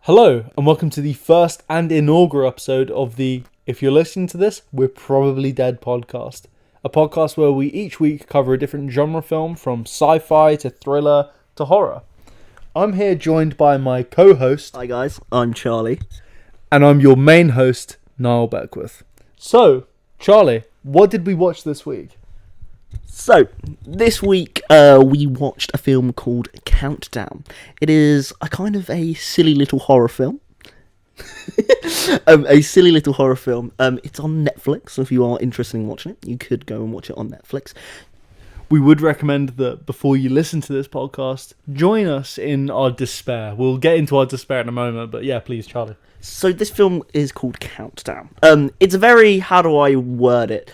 Hello, and welcome to the first and inaugural episode of the If You're Listening to This, We're Probably Dead podcast. A podcast where we each week cover a different genre film, from sci-fi to thriller to horror. I'm here joined by my co-host. Hi guys, I'm Charlie. And I'm your main host, Niall Beckwith. So, Charlie, what did we watch this week? So, this week we watched a film called Countdown. It is a kind of a silly little horror film. A silly little horror film. It's on Netflix, so if you are interested in watching it, you could go and watch it on Netflix. We would recommend that before you listen to this podcast, join us in our despair. We'll get into our despair in a moment, but yeah, please, Charlie. So this film is called Countdown. It's a very, how do I word it?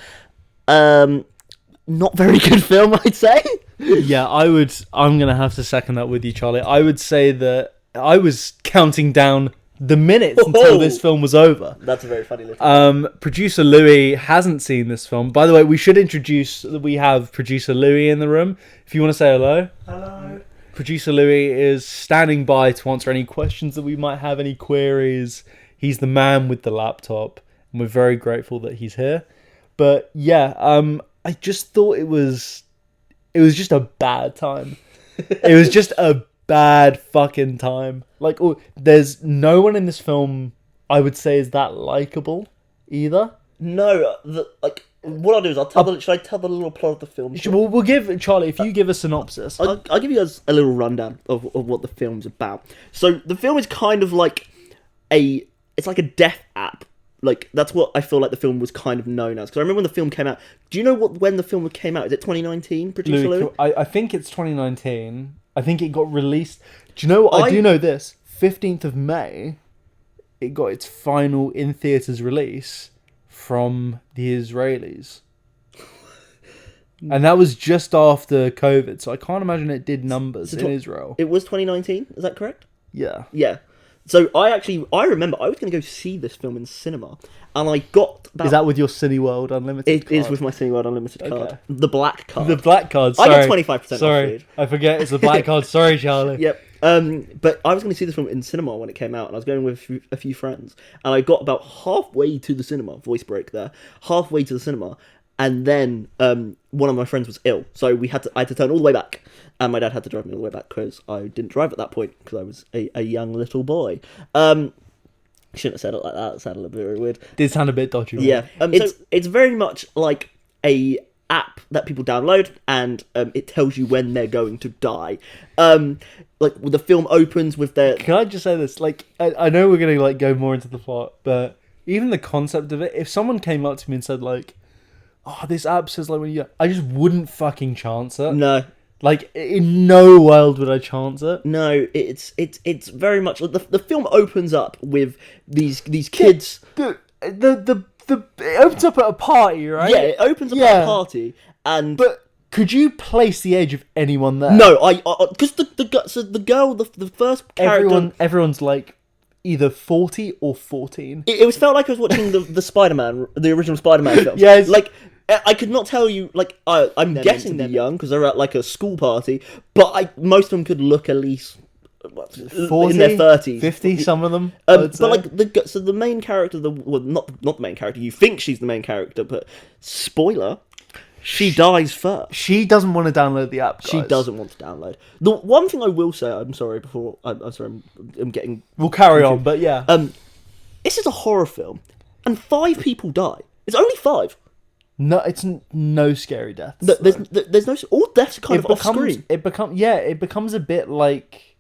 Not very good film, I'd say. Yeah, I'm going to have to second that with you, Charlie. I would say that I was counting down the minutes until this film was over. That's a very funny little Producer Louis hasn't seen this film. By the way, we should introduce that we have Producer Louis in the room. If you want to say hello. Hello. Producer Louis is standing by to answer any questions that we might have, any queries. He's the man with the laptop, and we're very grateful that he's here. But yeah, I just thought it was just a bad time. It was just a bad fucking time. Like, there's no one in this film I would say is that likable either. No, what I'll do is should I tell the little plot of the film? We'll give Charlie, if you give a synopsis. I'll give you guys a little rundown of what the film's about. So the film is kind of like it's like a death app. Like, that's what I feel like the film was kind of known as. Because I remember when the film came out. Do you know when the film came out? Is it 2019, Producer Louis? I think it's 2019. I think it got released. Do you know what? I do know this. 15th of May, it got its final in-theaters release from the Israelis. And that was just after COVID, so I can't imagine it did numbers in Israel. It was 2019, is that correct? Yeah. Yeah. So I remember I was going to go see this film in cinema, and I got about... Is that with your Cineworld Unlimited card? It is with my Cineworld Unlimited card. The black card. The black card, sorry. I get 25% sorry, off. I forget, it's the black card. Sorry, Charlie. Yep. But I was going to see this film in cinema when it came out, and I was going with a few friends, and I got about halfway to the cinema, voice break there, halfway to the cinema, and then one of my friends was ill, so I had to turn all the way back, and my dad had to drive me all the way back because I didn't drive at that point because I was a young little boy. Shouldn't have said it like that. It sounded a little bit weird. Did sound a bit dodgy. Right? Yeah. It's very much like a app that people download, and it tells you when they're going to die. Like, the film opens with their... Can I just say this? Like, I know we're going to go more into the plot, but even the concept of it, if someone came up to me and said, like, oh, this app says, like, when you... I just wouldn't fucking chance it. No. Like, in no world would I chance it. No, it's very much... The film opens up with these kids... It opens up at a party, right? Yeah, it opens up at a party, and... But could you place the age of anyone there? No, because the girl, the first character... Everyone's, like, either 40 or 14. It felt like I was watching the Spider-Man, the original Spider-Man film. Yes. Like, I could not tell you, like, I'm guessing they're young, because they're at, like, a school party, but most of them could look at least... 40, in their 30s, 50, some of them. But like the main character, not the main character. You think she's the main character, but spoiler, she dies first. She doesn't want to download the app. Guys. She doesn't want to download. The one thing I will say, I'm sorry. I'm getting. We'll carry on, but yeah. This is a horror film, and 5 people die. It's only 5. No, it's no scary deaths. There's no. All deaths are kind of off screen. It becomes a bit like.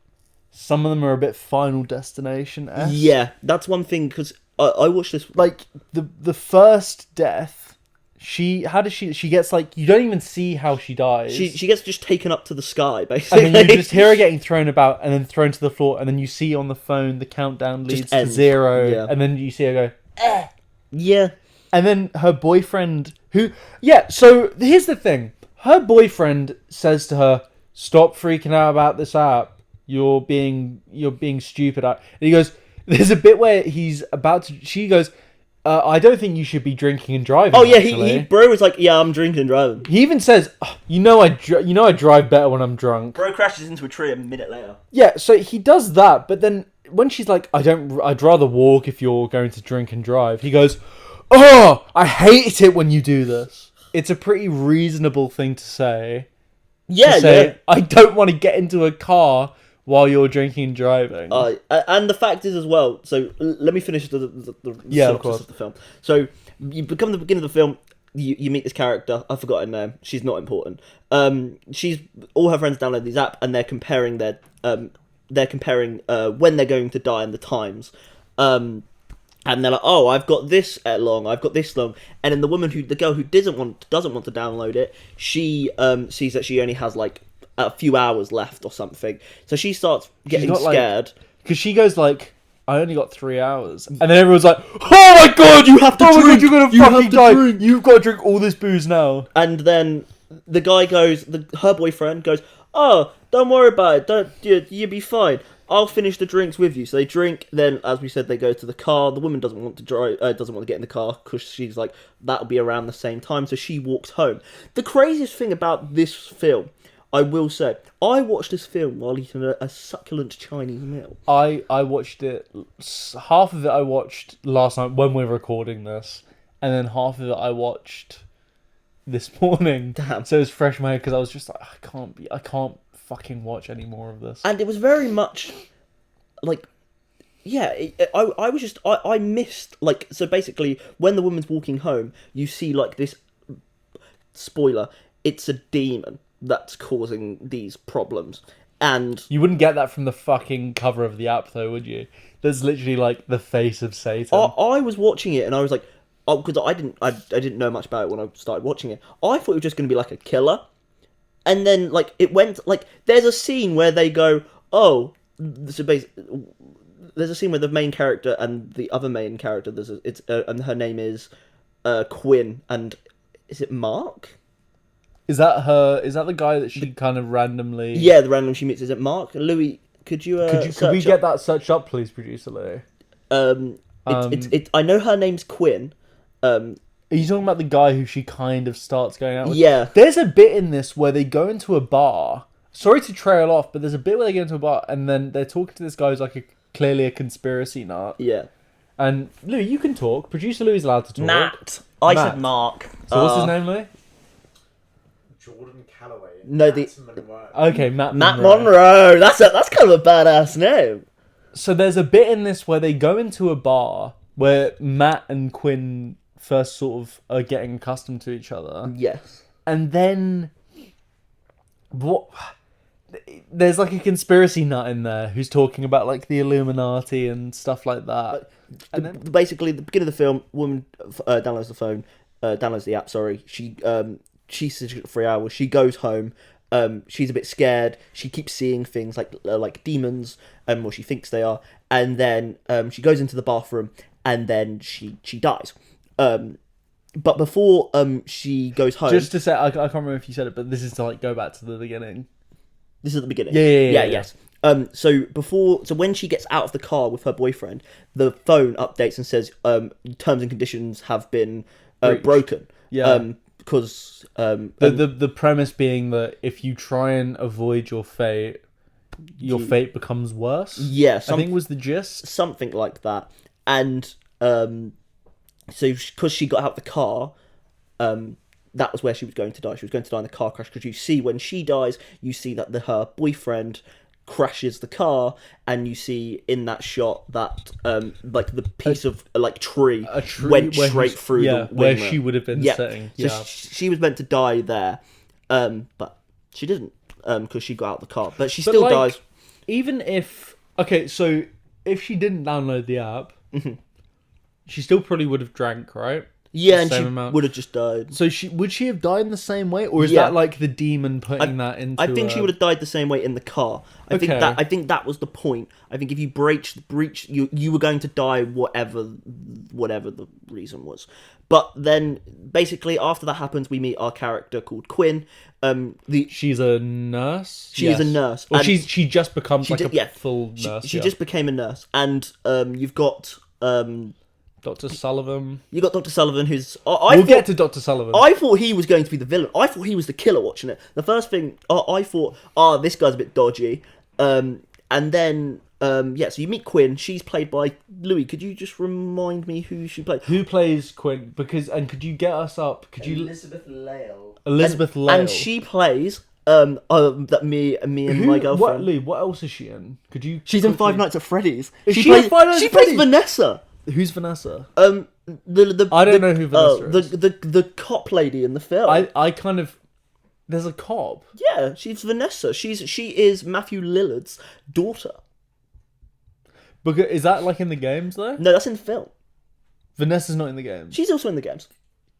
Some of them are a bit Final Destination-esque. Yeah, that's one thing, because I watched this... Like, the first death, she gets, like... You don't even see how she dies. She gets just taken up to the sky, basically. And then you just hear her getting thrown about, and then thrown to the floor, and then you see on the phone the countdown leads to 0, yeah. And then you see her go, eh. Yeah. And then her boyfriend, who... Yeah, so here's the thing. Her boyfriend says to her, stop freaking out about this app. You're being stupid. And he goes, there's a bit where he's about to... She goes, I don't think you should be drinking and driving. Oh yeah, bro was like, yeah, I'm drinking and driving. He even says, oh, I drive better when I'm drunk. Bro crashes into a tree a minute later. Yeah, so he does that, but then when she's like, I'd rather walk if you're going to drink and drive. He goes, oh, I hate it when you do this. It's a pretty reasonable thing to say. Yeah, to say, I don't want to get into a car while you're drinking and driving. And the fact is as well, so let me finish the synopsis of the film. So you become the beginning of the film, you meet this character, I've forgotten her name, she's not important. All her friends download this app and they're comparing when they're going to die and the times. And they're like, oh, I've got this long, I've got this long. And then the girl who doesn't want to download it, she sees that she only has like a few hours left or something. So she starts getting scared. Because she goes like, I only got 3 hours. And then everyone's like, oh my god, you have to drink! God, you're going to fucking die! Drink. You've got to drink all this booze now. And then the guy goes, her boyfriend goes, oh, don't worry about it, you'll be fine. I'll finish the drinks with you. So they drink, then, as we said, they go to the car. The woman doesn't want to drive, doesn't want to get in the car, because she's like, that'll be around the same time, so she walks home. The craziest thing about this film, I will say, I watched this film while eating a succulent Chinese meal. I watched it, half of it I watched last night when we were recording this, and then half of it I watched this morning. Damn. So it was fresh in my head, because I was just like, I can't fucking watch any more of this. And it was very much like, yeah, I missed, like, so basically when the woman's walking home, you see like this, spoiler, it's a demon that's causing these problems. And you wouldn't get that from the fucking cover of the app though, would you? There's literally like the face of Satan. I was watching it and I was like, oh, because I didn't know much about it when I started watching it. I thought it was just going to be like a killer. And then, like, it went, like, there's a scene where they go, oh, so basically, there's a scene where the main character and the other main character, and her name is Quinn, and is it Mark? Is that her, is that the guy that she kind of randomly... Yeah, the random she meets, is it Mark? Louis, could we get that searched up, please, producer Lou? I know her name's Quinn, Are you talking about the guy who she kind of starts going out with? Yeah. There's a bit in this where they go into a bar. Sorry to trail off, but there's a bit where they go into a bar and then they're talking to this guy who's like clearly a conspiracy nut. Yeah. And Lou, you can talk. Producer Lou is allowed to talk. Matt. I said Mark. So what's his name, Lou? Jordan Calloway. No, Matt Monroe. Okay, Matt Monroe. That's kind of a badass name. So there's a bit in this where they go into a bar where Matt and Quinn first sort of are getting accustomed to each other. Yes. And then there's like a conspiracy nut in there who's talking about like the Illuminati and stuff like that. And then basically, the beginning of the film, woman downloads the app. Sorry, she says 3 hours. She goes home. She's a bit scared. She keeps seeing things like demons, or she thinks they are. And then she goes into the bathroom, and then she dies. But before she goes home, just to say, I can't remember if you said it, but this is to like go back to the beginning. This is at the beginning. Yeah. Yes. So when she gets out of the car with her boyfriend, the phone updates and says terms and conditions have been broken. Yeah. Because the premise being that if you try and avoid your fate fate becomes worse. Yeah, I think was the gist. Something like that. And so because she got out the car, that was where she was going to die. She was going to die in the car crash, because you see when she dies, you see that her boyfriend crashes the car, and you see in that shot that like the piece of like tree went straight through the where wing she would have been sitting. So she was meant to die there, but she didn't, because she got out of the car. But she still dies. Even if so if she didn't download the app, she still probably would have drank, right? Yeah, and she would have just died. So would she have died in the same way, or is that like the demon putting that into? I think she would have died the same way in the car. I think that was the point. I think if you breach, you were going to die, whatever the reason was. But then, basically, after that happens, we meet our character called Quinn. She's a nurse. She is a nurse. Well, she just becomes full nurse. She just became a nurse, and you've got Dr. Sullivan. You got Dr. Sullivan, who's... We'll get to Dr. Sullivan. I thought he was going to be the villain. I thought he was the killer watching it. The first thing, I thought, this guy's a bit dodgy. And then So you meet Quinn. She's played by Louis. Could you just remind me who she played? Who plays Quinn? And could you get us up? Could you Elizabeth Lale. Elizabeth Lale? And she plays that me and my girlfriend. What, Lee? What else is she in? Could you? She's in Five Nights at Freddy's. Is she plays, in Five Nights She at plays Freddy's? Vanessa. Who's Vanessa? The I don't know who Vanessa is. The cop lady in the film. I kind of. There's a cop. Yeah, she's Vanessa. She is Matthew Lillard's daughter. Because is that like in the games though? No, that's in the film. Vanessa's not in the games. She's also in the games.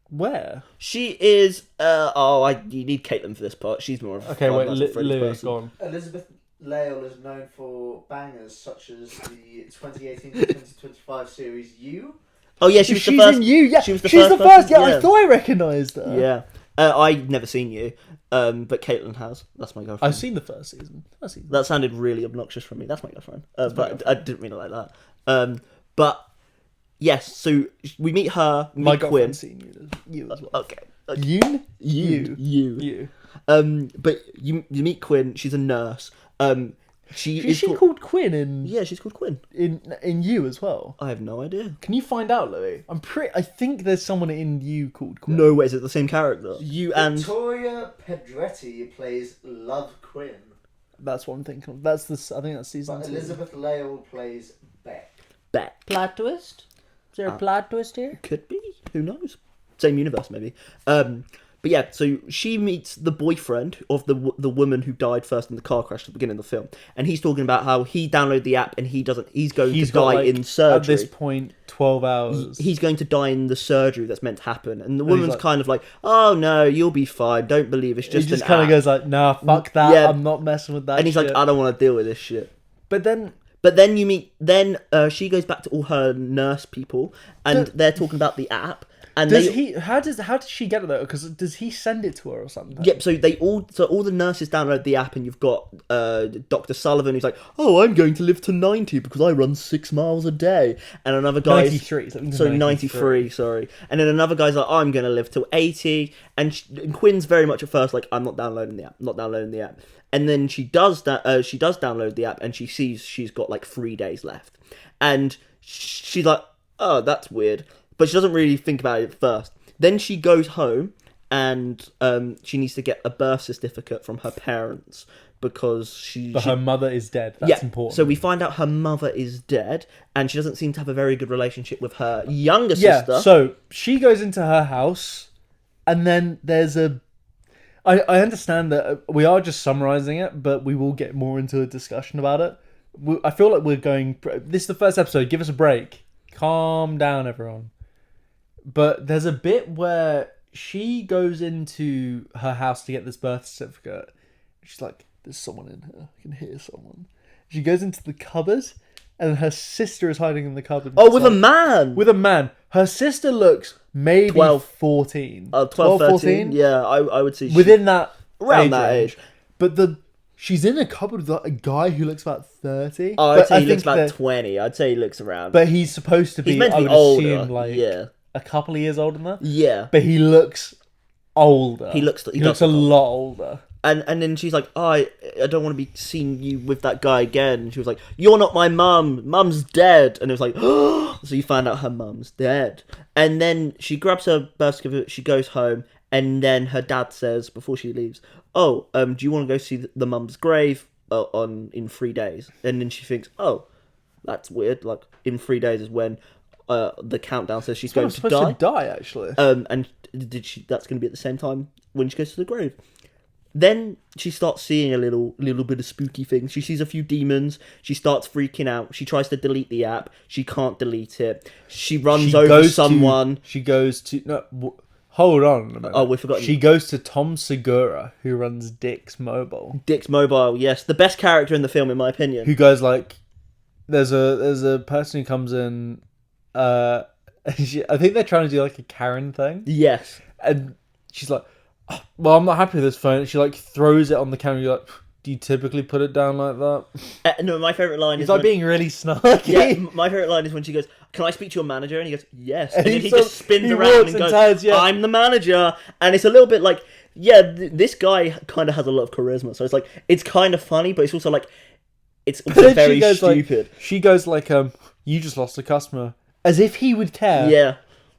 Where? She is. You need Caitlin for this part. She's more of a Okay, wait, Five Nights at Freddy's Louis, person. go on. Elizabeth Lale is known for bangers such as the 2018-2025 series You. Oh yeah, she was the She's first. in You. Yeah, she was the she's first the first. person- Yeah, yeah. I thought I recognised her. Yeah. I've never seen You, but Caitlin has. That's my girlfriend. I've seen the first season. That sounded really obnoxious from me. That's my girlfriend. But I didn't mean it like that. But yes, so we meet her, meet My Quinn. girlfriend's seen You as well. Okay. You. But you meet Quinn. She's a nurse. Is she called Quinn in? Yeah, she's called Quinn. In You as well. I have no idea. Can you find out, Louis? I think there's someone in You called Quinn. No way, is it the same character? You and Victoria Pedretti plays Love Quinn. That's what I'm thinking of. I think that's season But 2. Elizabeth Lale plays Beck. Beck. Plot twist? Is there a plot twist here? Could be. Who knows? Same universe, maybe. But yeah, so she meets the boyfriend of the woman who died first in the car crash at the beginning of the film, and he's talking about how he downloaded the app and he's going to die in surgery. At this point, 12 hours. He's going to die in the surgery that's meant to happen, and the woman's like- kind of like, "Oh no, you'll be fine. Don't believe it's just." He just an kind of app." goes like, "Nah, fuck that. Yeah. I'm not messing with that." and he's shit. like, "I don't want to deal with this shit." But then But then you meet. Then she goes back to all her nurse people, and they're talking about the app. And how does she get it though? Because does he send it to her or something? Yep. So all the nurses download the app, and you've got Dr. Sullivan who's like, "Oh, I'm going to live to 90 because I run 6 miles a day," and another guy 93. So 93, sorry. And then another guy's like, "I'm going to live till 80," and Quinn's very much at first like, "I'm not downloading the app, And then she does that. She does download the app, and she sees she's got like 3 days left, and she's like, "Oh, that's weird." But she doesn't really think about it at first. Then she goes home and she needs to get a birth certificate from her parents because her mother is dead. That's important. So we find out her mother is dead, and she doesn't seem to have a very good relationship with her younger sister. Yeah, so she goes into her house, and then there's a... I understand that we are just summarising it, but we will get more into a discussion about it. I feel like we're going... This is the first episode. Give us a break. Calm down, everyone. But there's a bit where she goes into her house to get this birth certificate. She's like, "There's someone in here. I can hear someone." She goes into the cupboard, and her sister is hiding in the cupboard. Oh, with a man! With a man. Her sister looks maybe 12. 14. 12, 13? Yeah, I would say... Within that around that range. age. But she's in a cupboard with like a guy who looks about 30. Oh, I'd But say I he looks think about that- 20. I'd say he looks around. But he's supposed to be, He's meant to I be would older. assume, like Yeah. a couple of years older than that. Yeah. But he looks older. He looks a lot older. And then she's like, "Oh, I don't want to be seeing you with that guy again." And she was like, "You're not my mum. Mum's dead." And it was like, "Oh!" So you find out her mum's dead. And then she grabs her birth certificate, she goes home, and then her dad says, before she leaves, "Oh, do you want to go see the mum's grave in 3 days?" And then she thinks, "Oh, that's weird. Like, in 3 days is when the countdown says she's going to die." Supposed to die, actually. And that's going to be at the same time when she goes to the grave. Then she starts seeing a little bit of spooky things. She sees a few demons. She starts freaking out. She tries to delete the app. She can't delete it. She runs over someone. Hold on a minute. Oh, we forgot. She goes to Tom Segura, who runs Dick's Mobile. Dick's Mobile, yes. The best character in the film, in my opinion. Who goes like... There's a person who comes in... I think they're trying to do like a Karen thing. Yes. And she's like... "Oh, well, I'm not happy with this phone." And she like throws it on the camera. You're like, "Do you typically put it down like that?" No, my favourite line He's is... like being really snarky. Yeah, my favourite line is when she goes, "Can I speak to your manager?" And he goes, "Yes." And then he so- just spins he around walks and goes, turns, yeah. "I'm the manager." And it's a little bit like, yeah, this guy kind of has a lot of charisma. So it's like, it's kind of funny, but it's also like, it's But also then very she goes stupid. She goes like, you just lost a customer. As if he would care. Yeah.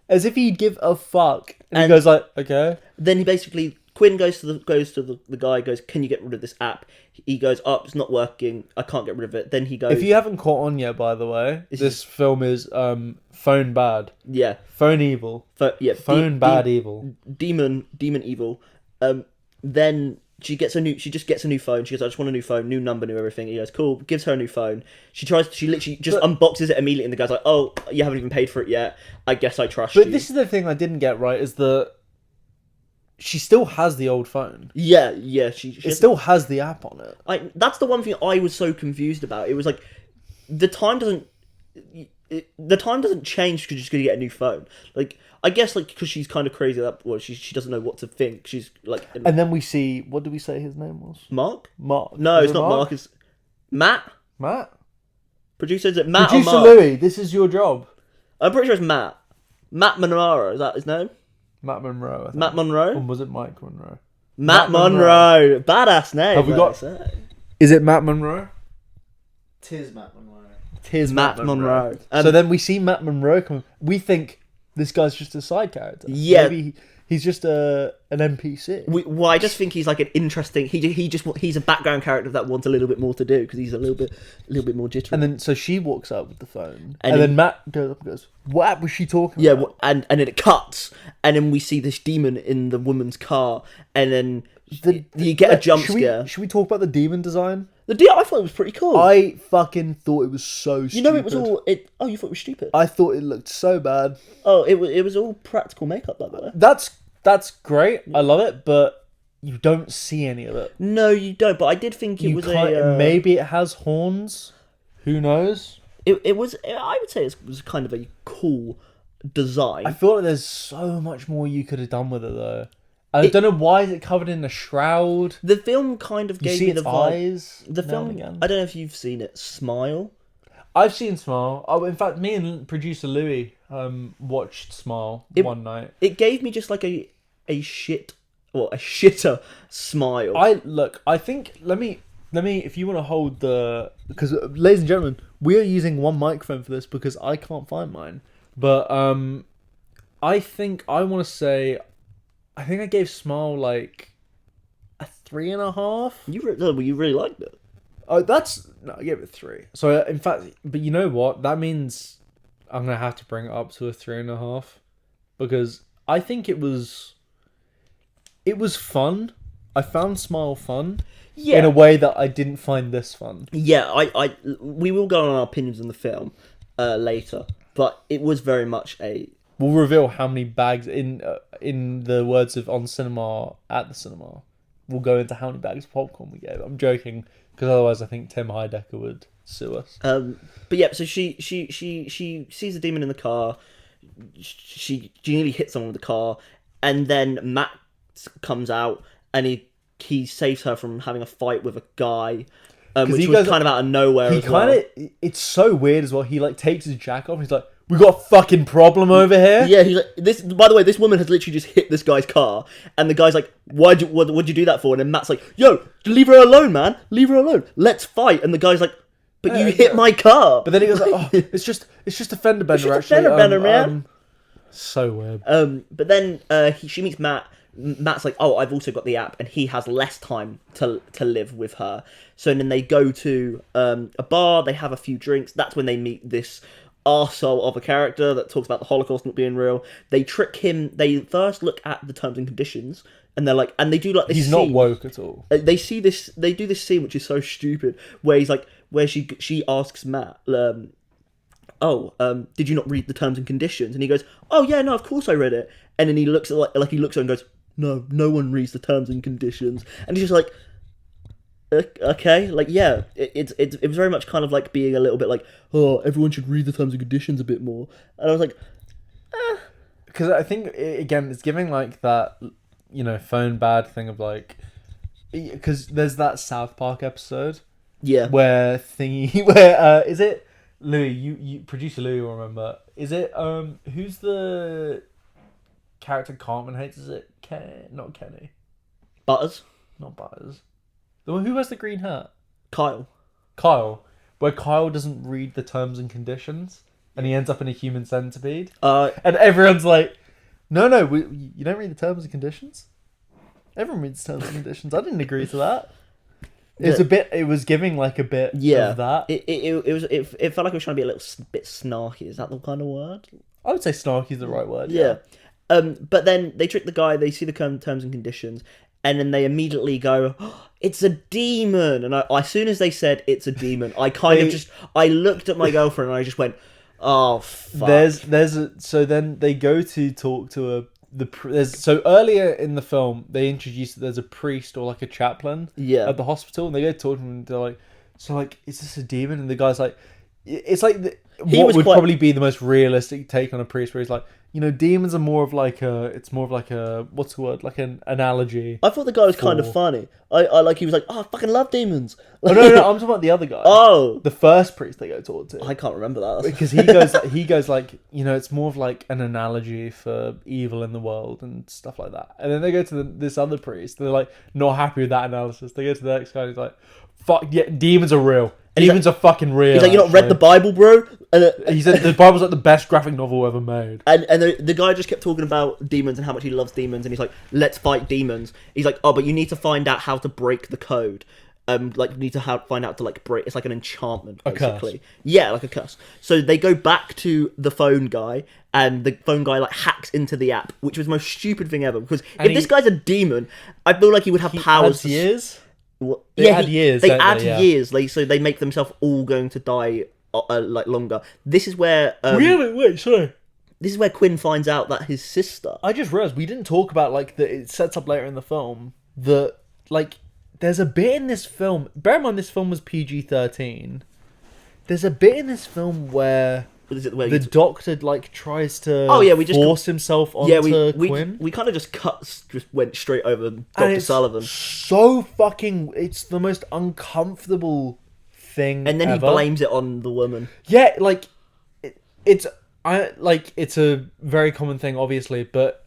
As if he'd give a fuck. And he And- goes like, okay. Then he basically Quinn goes to the guy, goes, "Can you get rid of this app?" He goes, "Oh, it's not working. I can't get rid of it." Then he goes, If you haven't caught on yet, by the way, this film is phone bad. "Yeah, Phone evil. Phone bad evil. demon evil." Then she just gets a new phone. She goes, "I just want a new phone, new number, new everything." He goes, "Cool." Gives her a new phone. She literally just unboxes it immediately, and the guy's like, "Oh, you haven't even paid for it yet. I guess I trust you." But this is the thing I didn't get right, is that she still has the old phone. Yeah, she It still has the app on it. That's the one thing I was so confused about. It was like the time doesn't change because she's gonna get a new phone. Like, I guess like because she's kind of crazy that she doesn't know what to think. She's like, And then we see, what did we say his name was? Mark. Mark. No, Was it's it not Mark. It's Matt. Matt. Producer, is it Matt Producer or Mark? Louis, this is your job. I'm pretty sure it's Matt. Matt Monroe, is that his name? Matt Monroe. I think. Matt Monroe. Or was it Mike Monroe? Matt Monroe. Badass name. Have we got? Is it Matt Monroe? Tis Matt Monroe. Tis Matt Monroe. So then we see Matt Monroe come. We think this guy's just a side character. Yeah. Maybe he's just an NPC. Well, I just think he's like an interesting. He's a background character that wants a little bit more to do because he's a little bit more jittery. And then so she walks up with the phone, And and then he- Matt goes up and goes, "What app was she talking Yeah, about?" and then it cuts, and then we see this demon in the woman's car, and then you get a jump scare. Should we talk about the demon design? I thought it was pretty cool. I fucking thought it was so stupid. You know, it was all. Oh, you thought it was stupid? I thought it looked so bad. Oh, it was all practical makeup, by the way. That's great. I love it, but you don't see any of it. No, you don't. But I did think it was maybe it has horns. Who knows? It was. I would say it was kind of a cool design. I feel like there's so much more you could have done with it though. I don't know why is it covered in a shroud. The film kind of You gave see me its the vibe. eyes. The now film. and again. I don't know if you've seen it. Smile. I've seen Smile. Oh, in fact, me and producer Louis watched Smile one night. It gave me just like a shitter smile. I think let me if you want to hold because ladies and gentlemen, we are using one microphone for this because I can't find mine. But I think I want to say I think I gave Smile like a 3.5. You really liked it. Oh, I gave it 3. So in fact, but you know what? That means I'm gonna have to bring it up to a 3.5 because I think it was fun. I found Smile fun. Yeah. In a way that I didn't find this fun. Yeah, we will go on our opinions on the film later, but it was very much a. We'll reveal how many bags in the words of on cinema at the cinema. We'll go into how many bags of popcorn we gave. I'm joking because otherwise I think Tim Heidecker would sue us. But yeah, so she sees the demon in the car. She nearly hits someone with the car, and then Matt comes out and he saves her from having a fight with a guy, which was kind of out of nowhere. It's so weird as well. He like takes his jacket off. And he's like, "We got a fucking problem over here." Yeah, he's like, this. By the way, this woman has literally just hit this guy's car, and the guy's like, what'd you do that for? And then Matt's like, "Yo, leave her alone, man. Leave her alone. Let's fight." And the guy's like, "But you hit my car." But then he goes like, "Oh, it's just a fender bender, just a actually." fender bender, man. So weird. But then she meets Matt. Matt's like, "Oh, I've also got the app," and he has less time to live with her. So then they go to a bar. They have a few drinks. That's when they meet this arsehole of a character that talks about the Holocaust not being real. They trick him. They first look at the terms and conditions, and they're like, and they do like this. He's scene. not woke at all. They see this. They do this scene which is so stupid, where he's like, where she asks Matt, did you not read the terms and conditions? And he goes, "Oh yeah, no, of course I read it." And then he looks at like he looks at her and goes, No one reads the terms and conditions." And he's just like, okay, like yeah, it was very much kind of like being a little bit like, "Oh, everyone should read the terms and conditions a bit more." And I was like, because I think again it's giving like that, phone bad thing of like, because there's that South Park episode yeah, where is it Louis? You producer Louis will remember. Is it who's the character Cartman hates? Is it not Kenny? Butters, Not Butters. The one who has the green hat. Kyle. Kyle, where Kyle doesn't read the terms and conditions, and he ends up in a human centipede, Uh, and everyone's like, "No, you don't read the terms and conditions. Everyone reads terms and conditions. I didn't agree to that." It was giving like a bit of that. It felt like it was trying to be a little bit snarky. Is that the kind of word? I would say snarky is the right word. Yeah. But then they trick the guy. They see the terms and conditions, and then they immediately go, oh, "It's a demon!" And as soon as they said it's a demon, I I looked at my girlfriend and I just went, "Oh fuck." So then they go to talk to so earlier in the film they introduced that there's a priest or like a chaplain at the hospital, and they go to talk to him and they're like, "So like, is this a demon?" And the guy's like, it's like what would probably be the most realistic take on a priest, where he's like, demons are more of like a what's the word, like an analogy. I thought the guy was kind of funny. I like, he was like, "Oh, I fucking love demons." Oh, no, I'm talking about the other guy. Oh, the first priest they go talk to. I can't remember that because he goes like, it's more of like an analogy for evil in the world and stuff like that. And then they go to this other priest. They're like not happy with that analysis. They go to the next guy and he's like, "Fuck yeah, demons are real. Demons are fucking real." He's like, "You not read the Bible, bro?" He said the Bible's like the best graphic novel ever made. And the guy just kept talking about demons and how much he loves demons, and he's like, "Let's fight demons." He's like, "Oh, but you need to find out how to break the code. Like you need to find out to like break. It's like an enchantment, basically. Yeah, like a curse." So they go back to the phone guy, and the phone guy like hacks into the app, which was the most stupid thing ever. Because if this guy's a demon, I feel like he would have powers. Years. They add years. They add years. So they make themselves all going to die like longer. This is where really? Wait, sorry. This is where Quinn finds out that his sister. I just realized we didn't talk about like that. It sets up later in the film that like there's a bit in this film. Bear in mind this film was PG-13. There's a bit in this film where the doctor like tries to force himself onto Quinn. We kind of just went straight over Dr. Sullivan. So fucking, it's the most uncomfortable thing. And then ever. He blames it on the woman. Yeah, like it's a very common thing, obviously, but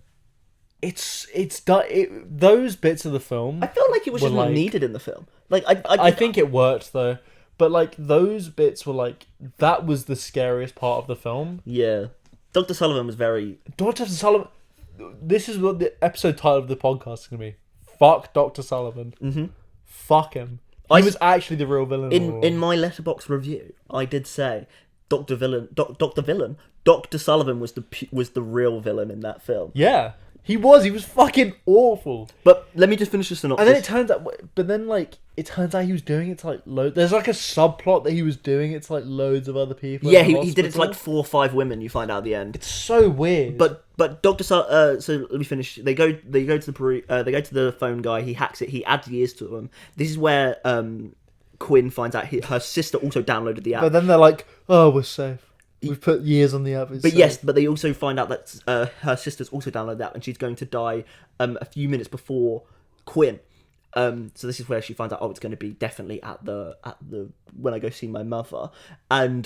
those bits of the film. I felt like it was just not needed in the film. Like I think it worked though. But, like, those bits were, like, that was the scariest part of the film. Yeah. Dr. Sullivan was very... Dr. Sullivan... This is what the episode title of the podcast is going to be. Fuck Dr. Sullivan. Mm-hmm. Fuck him. He was actually the real villain. In my letterboxd review, I did say Dr. Sullivan was the real villain in that film. Yeah. He was fucking awful. But let me just finish the synopsis. And then it turns out he was doing it to like loads. There's like a subplot that he was doing it to like loads of other people. Yeah, he did it to like 4 or 5 women. You find out at the end. It's so weird. But Dr. So let me finish. They go to the phone guy. He hacks it. He adds years to them. This is where Quinn finds out her sister also downloaded the app. But then they're like, "Oh, we're safe. We've put years on the app." But they also find out that her sister's also downloaded that, and she's going to die a few minutes before Quinn. So this is where she finds out, it's going to be definitely at the when I go see my mother. And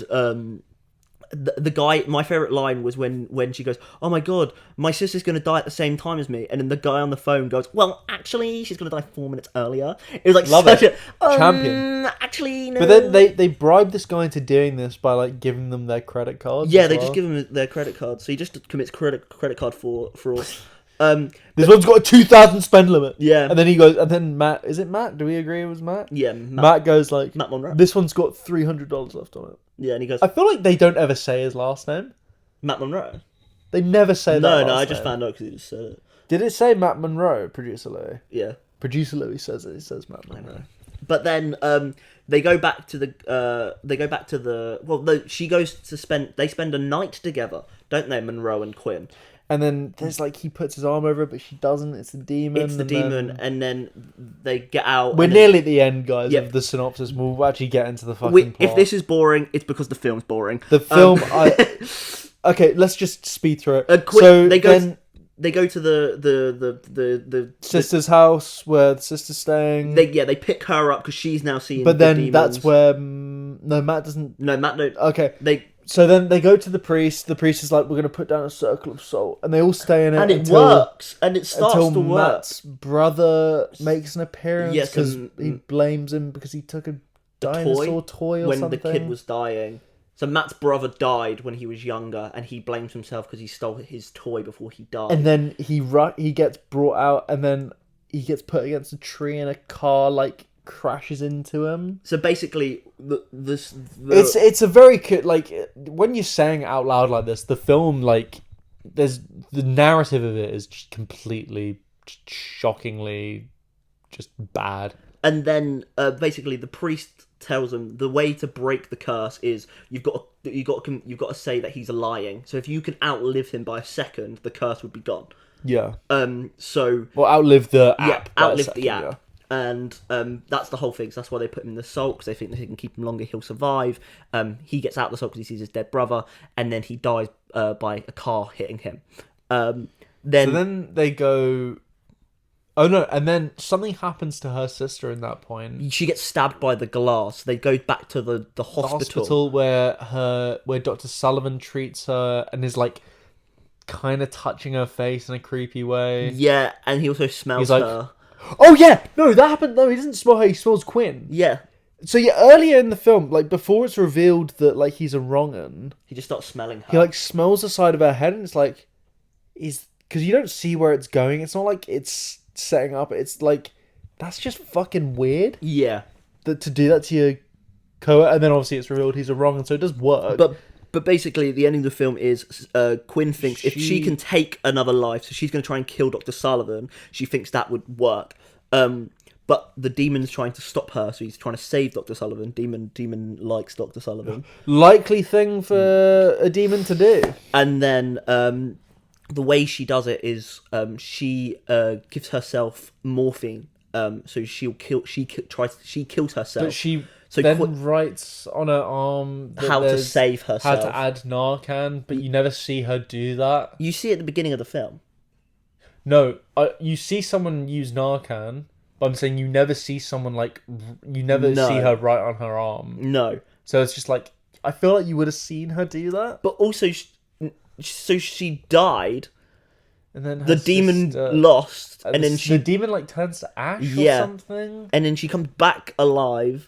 the guy, my favorite line was when she goes, "Oh my god, my sister's going to die at the same time as me," and then the guy on the phone goes, "Well, actually, she's going to die 4 minutes earlier." It was like champion. Actually, no. But then they bribe this guy into doing this by like giving them their credit cards. Yeah, they just give him their credit card, so he just commits credit card fraud. This one's got a 2,000 spend limit. Yeah. And then he goes, and then Matt, is it Matt? Do we agree it was Matt? Yeah. Matt goes like, Matt Monroe. This one's got $300 left on it. Yeah, and he goes, I feel like they don't ever say his last name. Matt Monroe. They never say that. No, I just found out because he just said it. Did it say Matt Monroe, Producer Louis? Yeah. Producer Louis says it. He says Matt Monroe. But then they go back to they spend a night together, don't they, Monroe and Quinn? And then there's like, he puts his arm over it, but she doesn't. It's the demon. And then they get out. We're nearly at the end, guys, of the synopsis. We'll actually get into the fucking plot. If this is boring, it's because the film's boring. The film, okay, let's just speed through it. They go to the sister's house where the sister's staying. They pick her up because she's now seeing. But then demons. That's where Matt doesn't. No, Matt don't. Okay, So then they go to the priest. The priest is like, "We're going to put down a circle of salt," and they all stay in it. And it works, and it starts to work. Matt's brother makes an appearance because he blames him because he took a dinosaur toy or when something. the kid was dying. So Matt's brother died when he was younger, and he blames himself because he stole his toy before he died. And then he gets brought out, and then he gets put against a tree, and a car like crashes into him. So basically, It's a very like when you're saying it out loud like this, the film like there's the narrative of it is just completely shockingly just bad. And then basically the priest tells him the way to break the curse is you've got to say that he's lying. So if you can outlive him by a second, the curse would be gone. Yeah. So outlive the app. yeah, by a outlive second, the app. yeah. And that's the whole thing. So that's why they put him in the salt, because they think they can keep him longer, he'll survive. He gets out of the salt because he sees his dead brother, and then he dies by a car hitting him. So then they go. Oh no! And then something happens to her sister in that point. She gets stabbed by the glass. They go back to the hospital. The hospital where Dr. Sullivan treats her and is like kind of touching her face in a creepy way. Yeah, and he also smells like, her. Oh yeah, no, that happened. No, he doesn't smell her. He smells Quinn. Yeah. So yeah, earlier in the film, like before it's revealed that like he's a wrong'un, he just starts smelling her. He like smells the side of her head, and it's like, because you don't see where it's going. It's not like it's setting up. It's like that's just fucking weird. Yeah. To do that to your co, and then obviously it's revealed he's a wrong'un, so it does work. But basically, the ending of the film is Quinn thinks if she can take another life, so she's going to try and kill Dr. Sullivan, she thinks that would work. But the demon's trying to stop her, so he's trying to save Dr. Sullivan. Demon likes Dr. Sullivan. Likely thing for a demon to do. And then the way she does it is she gives herself morphine. So she kills herself. But she so then writes on her arm how to save herself. How to add Narcan, but you never see her do that. You see at the beginning of the film. No, you see someone use Narcan, but I'm saying you never see someone see her right on her arm. No. So it's just like, I feel like you would have seen her do that. But also, so she died. And then the demon lost, and then the demon like turns to ash or something. And then she comes back alive,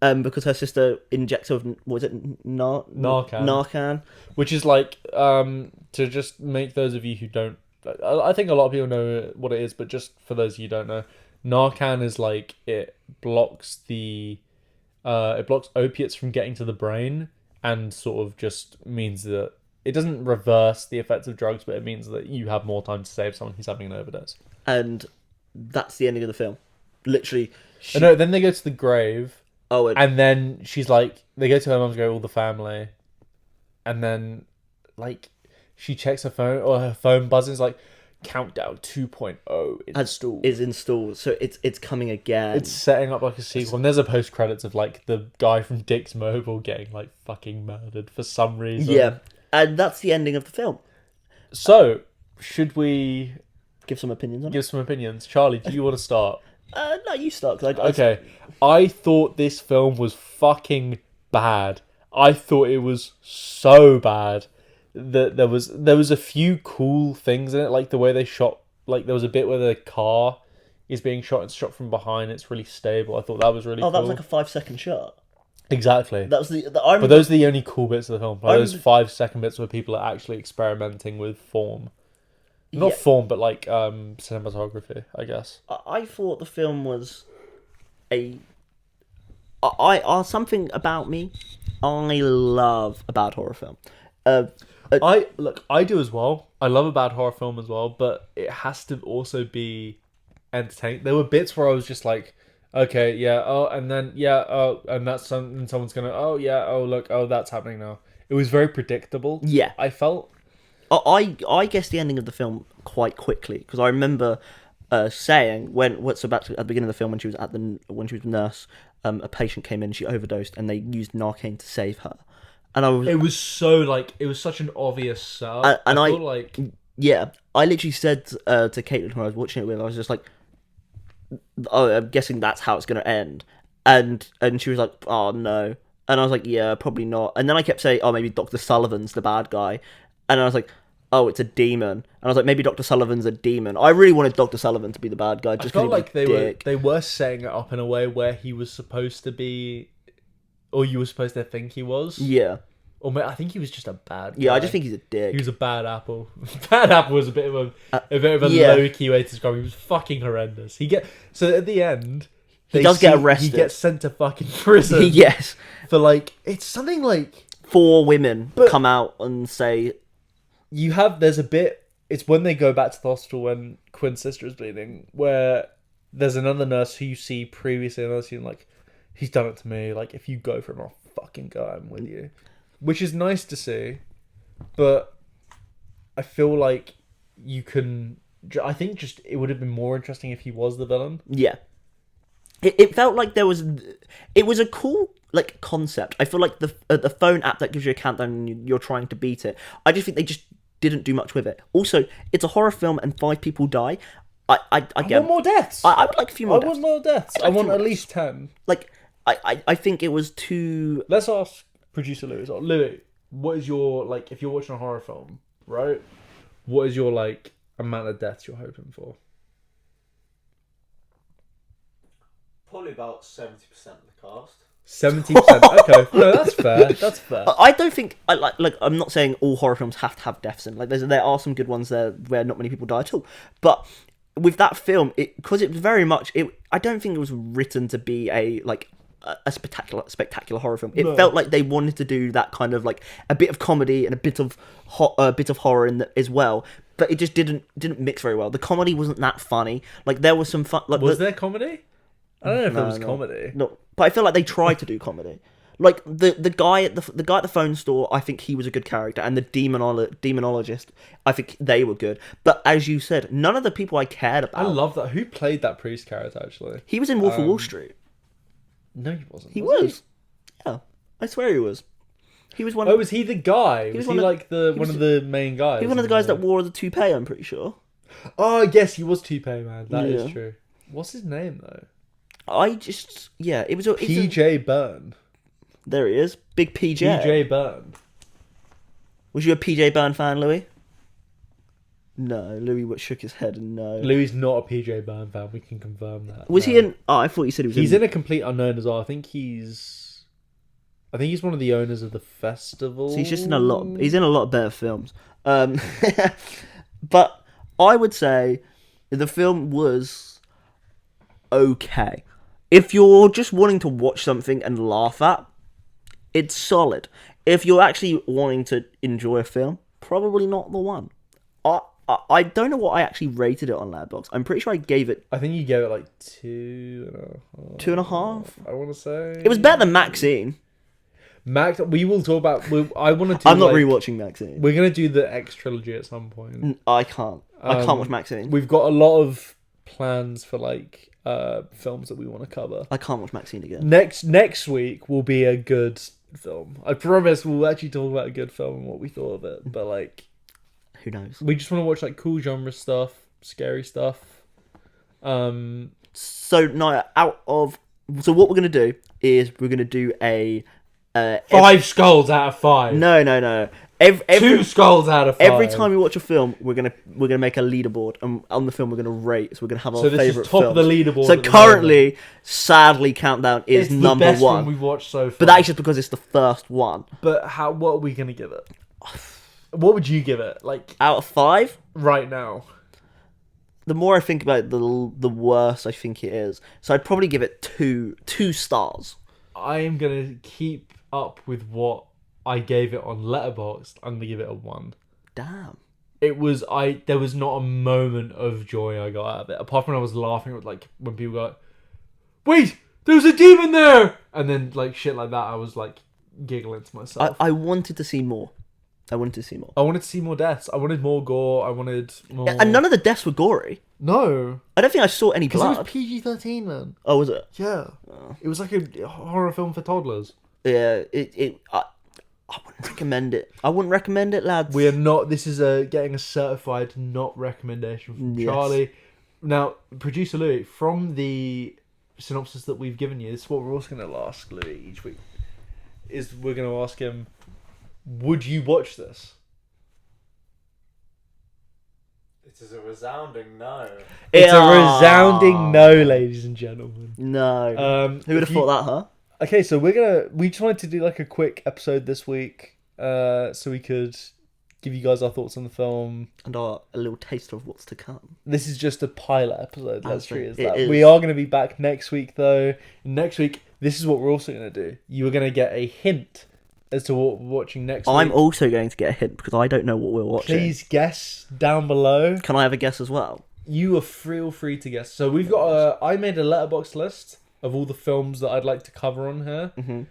because her sister injects her with, what was it, Narcan, which is like to just make those of you who don't. I think a lot of people know what it is, but just for those of you who don't know, Narcan is like it blocks opiates from getting to the brain, and sort of just means that. It doesn't reverse the effects of drugs, but it means that you have more time to save someone who's having an overdose. And that's the ending of the film. Literally. No, then they go to the grave. Oh, and then she's like, they go to her mum's grave, all the family. And then, like, she checks her phone, or her phone buzzes, like, countdown 2.0 installed. Is installed, so it's coming again. It's setting up like a sequel, and there's a post credits of like the guy from Dick's Mobile getting like fucking murdered for some reason. Yeah. And that's the ending of the film. So, should we give some opinions on it? Give some opinions. Charlie, do you want to start? No, you start. Okay. I thought this film was fucking bad. I thought it was so bad that there was a few cool things in it, like the way they shot. Like there was a bit where the car is being shot and shot from behind. It's really stable. I thought that was really cool. That was like a 5-second shot. Exactly. That was but those are the only cool bits of the film. Like those 5-second bits where people are actually experimenting with form. Not form, but like cinematography, I guess. I thought the film was something about me. I love a bad horror film. I do as well. I love a bad horror film as well, but it has to also be entertaining. There were bits where I was just like, okay, yeah, oh, and then and that's something. Someone's gonna, oh yeah, oh look, oh that's happening now. It was very predictable. Yeah, I felt. I guessed the ending of the film quite quickly because I remember saying at the beginning of the film when she was a nurse, a patient came in, she overdosed, and they used Narcan to save her. And it was such an obvious setup. I literally said to Caitlin when I was watching it with, I was just like, oh, I'm guessing that's how it's going to end. And she was like, oh no. And I was like, yeah, probably not. And then I kept saying, oh, maybe Dr. Sullivan's the bad guy. And I was like, oh, it's a demon. And I was like, maybe Dr. Sullivan's a demon. I really wanted Dr. Sullivan to be the bad guy. I Just felt because like they were setting it up in a way where he was supposed to be, or you were supposed to think he was. Yeah. Or I think he was just a bad guy. Yeah, I just think he's a dick. He was a bad apple. Bad apple was a bit of a low key way to describe him. He was fucking horrendous. So at the end, he does get arrested. He gets sent to fucking prison. Yes. For like, it's something like 4 women come out and say, there's a bit. It's when they go back to the hospital when Quinn's sister is bleeding, where there's another nurse who you see previously, and I see like, he's done it to me. Like, if you go for him, I'll fucking go. I'm with you. Which is nice to see, but I feel like you can. I think just it would have been more interesting if he was the villain. Yeah, it felt like there was. It was a cool like concept. I feel like the phone app that gives you a countdown and you're trying to beat it. I just think they just didn't do much with it. Also, it's a horror film and 5 people die. I want more deaths. I would like a few more. I want more deaths. I want at least 10. Like I think it was too. Let's ask producer Louis. Louis, what is your like? If you're watching a horror film, right? What is your like amount of deaths you're hoping for? Probably about 70% of the cast. 70%. Okay, no, that's fair. That's fair. I don't think like I'm not saying all horror films have to have deaths in. Like there are some good ones there where not many people die at all. But with that film, because it was very much I don't think it was written to be a spectacular horror film. It felt like they wanted to do that kind of like a bit of comedy and a bit of horror in as well, but it just didn't mix very well. The comedy wasn't that funny. Like there was some fun. Like, was there comedy? I don't know if it was comedy. No, but I feel like they tried to do comedy. Like the guy at the phone store, I think he was a good character, and the demonologist, I think they were good. But as you said, none of the people I cared about. I love that. Who played that priest character actually? He was in Wolf of Wall Street. No, he wasn't. He was. Yeah, I swear he was. He was one. Oh, was he the guy? Was he like one of the main guys? He was one of the guys that wore the toupee. I'm pretty sure. Oh yes, he was toupee man. That is true. What's his name though? It was PJ Byrne. There he is, big PJ. PJ Byrne. Was you a PJ Byrne fan, Louis? No, Louis shook his head and no. Louis not a PJ Byrne fan. We can confirm that. Was he in? Oh, I thought you said he was. He's in A Complete Unknown as well. I think he's one of the owners of the festival. So he's just in a lot. He's in a lot of better films. But I would say the film was okay. If you're just wanting to watch something and laugh at, it's solid. If you're actually wanting to enjoy a film, probably not the one. I don't know what I actually rated it on Letterboxd. I'm pretty sure I gave it. I think you gave it like 2.5. 2.5. I want to say it was better than Maxine. We will talk about. I want to. I'm not rewatching Maxine. We're gonna do the X trilogy at some point. I can't. I can't watch Maxine. We've got a lot of plans for like films that we want to cover. I can't watch Maxine again. Next week will be a good film. I promise we'll actually talk about a good film and what we thought of it. But like, who knows? We just want to watch like cool genre stuff, scary stuff. So what we're gonna do is we're gonna do a 5 skulls out of 5. No. 2 skulls out of 5. Every time we watch a film, we're gonna make a leaderboard, and on the film we're gonna rate. So we're gonna have our favorite films. So this is top of the leaderboard. So currently, sadly, Countdown is number 1. It's the best one we've watched so far. But that's just because it's the first one. But what are we gonna give it? What would you give it? Like out of 5 right now. The more I think about it, the worse I think it is. So I'd probably give it 2 stars. I am gonna keep up with what I gave it on Letterboxd. I'm gonna give it a 1. Damn. There was not a moment of joy I got out of it, apart from when I was laughing with like when people go, "Wait, there's a demon there!" And then like shit like that, I was like giggling to myself. I wanted to see more. I wanted to see more deaths. I wanted more gore. I wanted more. Yeah, and none of the deaths were gory. No. I don't think I saw any blood. Because it was PG-13, man. Oh, was it? Yeah. Oh. It was like a horror film for toddlers. Yeah, I wouldn't recommend it. I wouldn't recommend it, lads. We are not. This is getting a certified not recommendation from Charlie. Now, producer Louis, from the synopsis that we've given you, this is what we're also going to ask Louis each week. We're going to ask him, would you watch this? It is a resounding no. It's a resounding no, ladies and gentlemen. No. Who would have thought that, huh? Okay, so we just wanted to do like a quick episode this week, so we could give you guys our thoughts on the film. And a little taste of what's to come. This is just a pilot episode, let's treat it as that. is. We are going to be back next week, though. Next week, this is what we're also going to do. You are going to get a hint as to what we're watching next week. I'm also going to get a hint because I don't know what we're watching. Please guess down below. Can I have a guess as well? You are feel free to guess. So we've got I made a letterboxd list of all the films that I'd like to cover on here. Mm-hmm.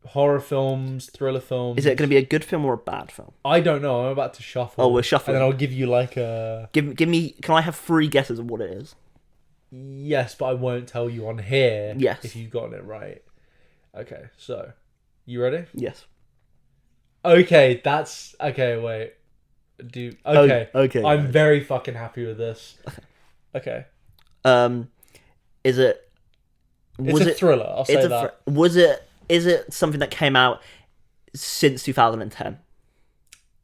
Horror films, thriller films. Is it going to be a good film or a bad film? I don't know. I'm about to shuffle. Oh, we're shuffling. And then I'll give you like a... Give me... Can I have 3 guesses of what it is? Yes, but I won't tell you on here. Yes. If you've gotten it right. Okay, so... You ready? Yes. Okay, that's... Okay, wait. Okay. Okay. I'm very fucking happy with this. Okay. Is it... It's a thriller, I'll say that. Is it something that came out since 2010?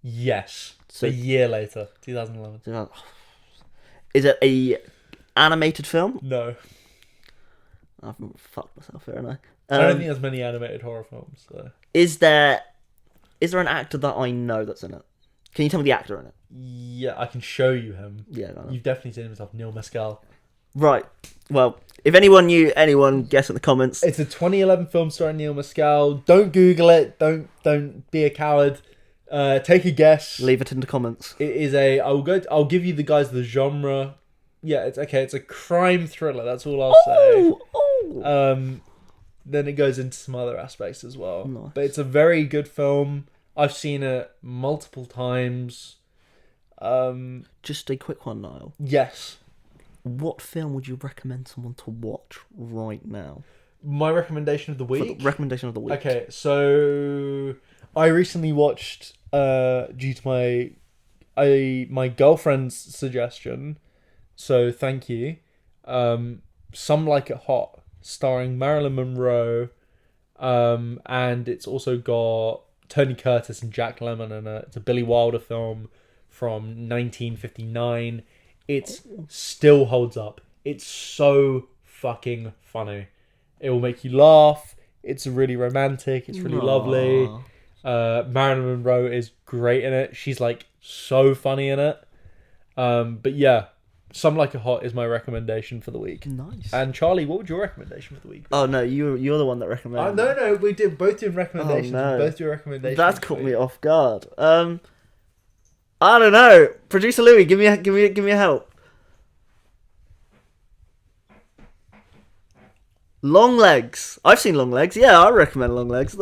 Yes. So a year later, 2011. Is it a animated film? No. I've fucked myself here, haven't I don't think there's many animated horror films. So. Is there an actor that I know that's in it? Can you tell me the actor in it? Yeah, I can show you him. Yeah, no. You've definitely seen him yourself, Neil Mescal. Right. Well, if anyone knew, anyone guess in the comments. It's a 2011 film starring Neil Mescal. Don't Google it. Don't be a coward. Take a guess. Leave it in the comments. It is a. I'll give you the genre. Yeah, it's okay. It's a crime thriller. That's all I'll say. Oh. Then it goes into some other aspects as well. Nice. But it's a very good film. I've seen it multiple times. Just a quick one, Niall. Yes. What film would you recommend someone to watch right now? My recommendation of the week? Recommendation of the week. Okay, so I recently watched, due to my girlfriend's suggestion, so thank you, Some Like It Hot, starring Marilyn Monroe, and it's also got Tony Curtis and Jack Lemmon in it. It's a Billy Wilder film from 1959. It still holds up. It's so fucking funny. It will make you laugh. It's really romantic. It's really lovely. Marilyn Monroe is great in it. She's like so funny in it. But yeah, Some Like It Hot is my recommendation for the week. Nice. And Charlie, what would your recommendation for the week be? Oh no, you're the one that recommended. No, we did both do recommendations. Oh, no. We both do recommendations. That's caught me off guard. I don't know. Producer Louis, give me a help. Long Legs. I've seen Long Legs. Yeah, I recommend Long Legs.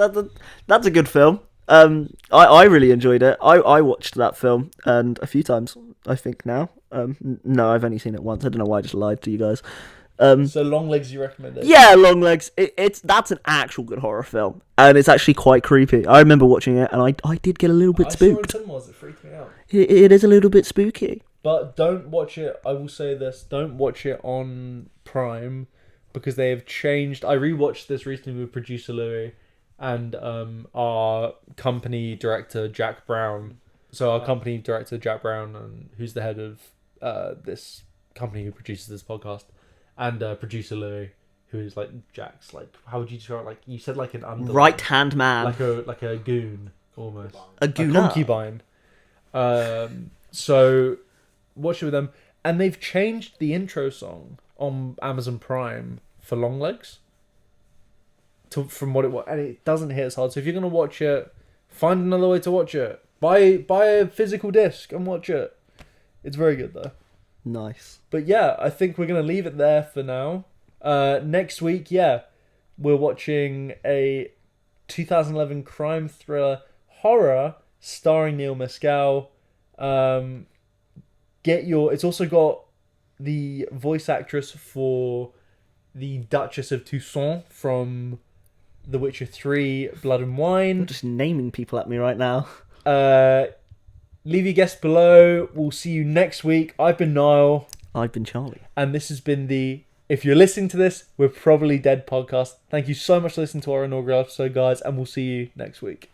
That's a good film. I really enjoyed it. I watched that film and a few times, I think now. No, I've only seen it once. I don't know why I just lied to you guys. So Long Legs you recommend it? Yeah, Long Legs. That's an actual good horror film. And it's actually quite creepy. I remember watching it and I did get a little bit spooked. I saw it in cinemas. It freaked me out. It is a little bit spooky. But don't watch it, I will say this, don't watch it on Prime because they have changed. I rewatched this recently with producer Louis and our company director Jack Brown. So our company director Jack Brown, who's the head of this company who produces this podcast, and producer Louis, who is like Jack's, like, how would you describe it? Like, you said like an under right hand man, like a goon almost, a concubine. So watch it with them, and they've changed the intro song on Amazon Prime for Long Legs from what it was, and it doesn't hit as hard. So if you're gonna watch it, find another way to watch it. Buy a physical disc and watch it. It's very good though. Nice. But yeah, I think we're gonna leave it there for now. Next week, yeah, we're watching a 2011 crime thriller horror starring Neil Mescal. It's also got the voice actress for the Duchess of Toussaint from The Witcher 3 Blood and Wine. You're just naming people at me right now. Leave your guess below. We'll see you next week. I've been Niall. I've been Charlie. And this has been the If You're Listening to This, We're Probably Dead podcast. Thank you so much for listening to our inaugural episode, guys, and we'll see you next week.